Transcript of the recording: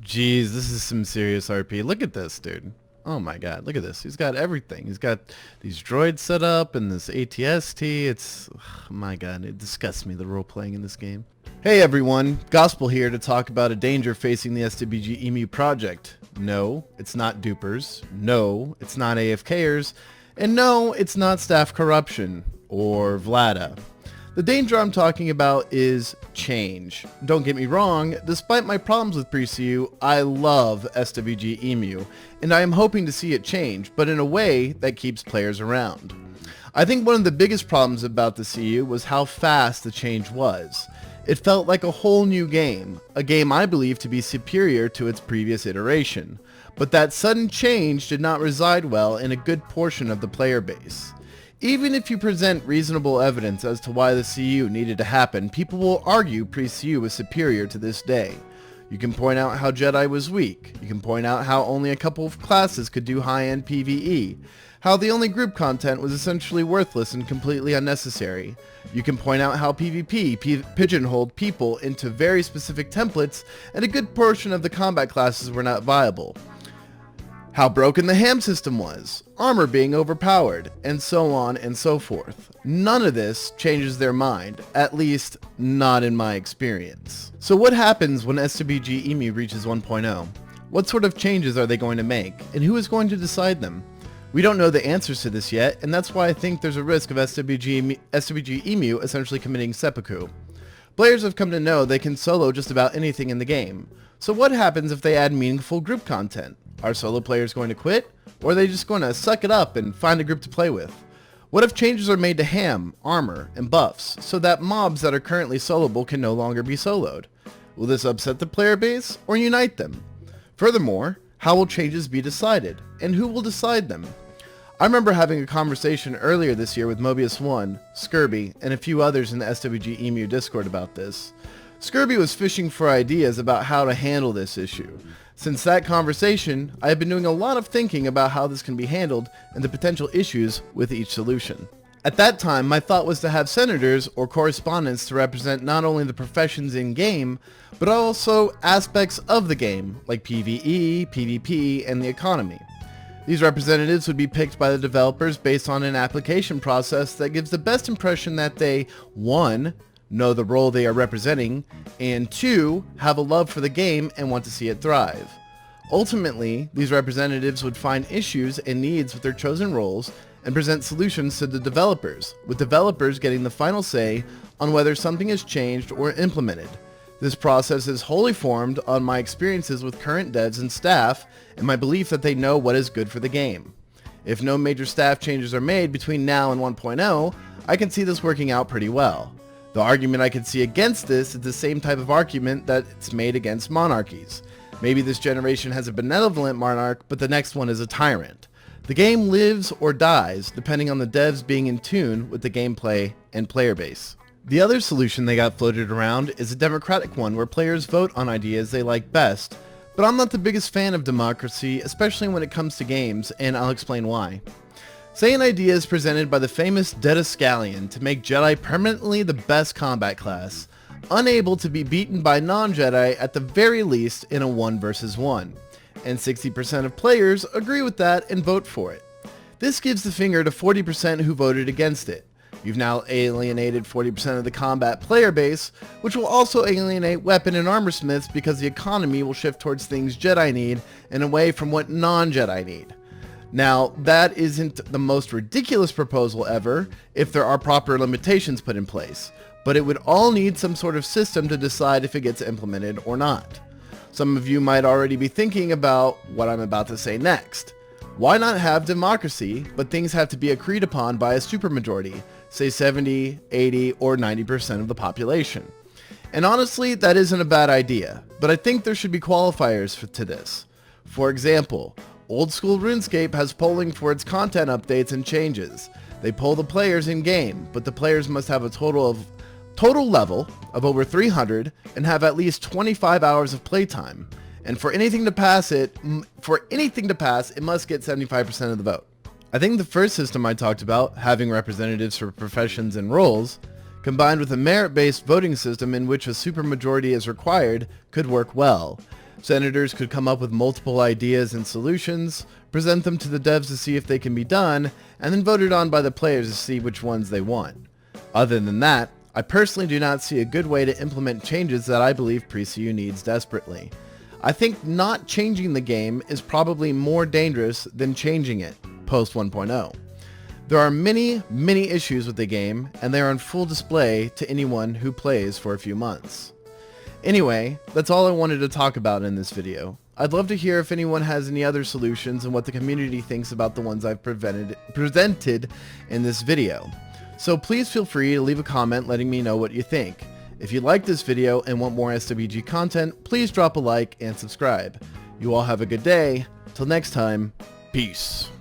Jeez, this is some serious RP. Look at this, dude. Oh my god, look at this. He's got everything. He's got these droids set up and this ATST. It's, oh my god, it disgusts me, the role-playing in this game. Hey everyone, Gospel here to talk about a danger facing the SWGemu project. No, it's not dupers. No, it's not AFKers. And no, it's not staff corruption or Vlada. The danger I'm talking about is change. Don't get me wrong, despite my problems with pre-CU, I love SWGemu, and I am hoping to see it change, but in a way that keeps players around. I think one of the biggest problems about the CU was how fast the change was. It felt like a whole new game, a game I believe to be superior to its previous iteration, but that sudden change did not reside well in a good portion of the player base. Even if you present reasonable evidence as to why the CU needed to happen, people will argue pre-CU was superior to this day. You can point out how Jedi was weak. You can point out how only a couple of classes could do high-end PvE. How the only group content was essentially worthless and completely unnecessary. You can point out how PvP pigeonholed people into very specific templates, and a good portion of the combat classes were not viable. How broken the ham system was, armor being overpowered, and so on and so forth. None of this changes their mind, at least not in my experience. So what happens when SWGemu reaches 1.0? What sort of changes are they going to make, and who is going to decide them? We don't know the answers to this yet, and that's why I think there's a risk of SWGemu essentially committing seppuku. Players have come to know they can solo just about anything in the game. So what happens if they add meaningful group content? Are solo players going to quit, or are they just going to suck it up and find a group to play with? What if changes are made to ham, armor, and buffs, so that mobs that are currently soloable can no longer be soloed? Will this upset the player base, or unite them? Furthermore, how will changes be decided, and who will decide them? I remember having a conversation earlier this year with Mobius1, Skirby, and a few others in the SWGemu Discord about this. Skirby was fishing for ideas about how to handle this issue. Since that conversation, I have been doing a lot of thinking about how this can be handled and the potential issues with each solution. At that time, my thought was to have senators or correspondents to represent not only the professions in-game, but also aspects of the game, like PvE, PvP, and the economy. These representatives would be picked by the developers based on an application process that gives the best impression that they, 1, know the role they are representing, and 2, have a love for the game and want to see it thrive. Ultimately, these representatives would find issues and needs with their chosen roles and present solutions to the developers, with developers getting the final say on whether something is changed or implemented. This process is wholly formed on my experiences with current devs and staff and my belief that they know what is good for the game. If no major staff changes are made between now and 1.0, I can see this working out pretty well. The argument I could see against this is the same type of argument that's made against monarchies. Maybe this generation has a benevolent monarch, but the next one is a tyrant. The game lives or dies depending on the devs being in tune with the gameplay and player base. The other solution they got floated around is a democratic one where players vote on ideas they like best, but I'm not the biggest fan of democracy, especially when it comes to games, and I'll explain why. Say an idea is presented by the famous Didascalion to make Jedi permanently the best combat class, unable to be beaten by non-Jedi at the very least in a 1 versus 1, and 60% of players agree with that and vote for it. This gives the finger to 40% who voted against it. You've now alienated 40% of the combat player base, which will also alienate weapon and armor smiths because the economy will shift towards things Jedi need and away from what non-Jedi need. Now, that isn't the most ridiculous proposal ever if there are proper limitations put in place, but it would all need some sort of system to decide if it gets implemented or not. Some of you might already be thinking about what I'm about to say next. Why not have democracy, but things have to be agreed upon by a supermajority, say 70, 80, or 90% of the population? And honestly, that isn't a bad idea, but I think there should be qualifiers to this. For example, old school RuneScape has polling for its content updates and changes. They poll the players in game, but the players must have a total level of over 300 and have at least 25 hours of playtime. And for anything to pass, it must get 75% of the vote. I think the first system I talked about, having representatives for professions and roles, combined with a merit-based voting system in which a supermajority is required, could work well. Senators could come up with multiple ideas and solutions, present them to the devs to see if they can be done, and then voted on by the players to see which ones they want. Other than that, I personally do not see a good way to implement changes that I believe Pre-CU needs desperately. I think not changing the game is probably more dangerous than changing it post 1.0. There are many issues with the game, and they are on full display to anyone who plays for a few months. Anyway, that's all I wanted to talk about in this video. I'd love to hear if anyone has any other solutions and what the community thinks about the ones I've presented in this video. So please feel free to leave a comment letting me know what you think. If you like this video and want more SWG content, please drop a like and subscribe. You all have a good day. Till next time, peace.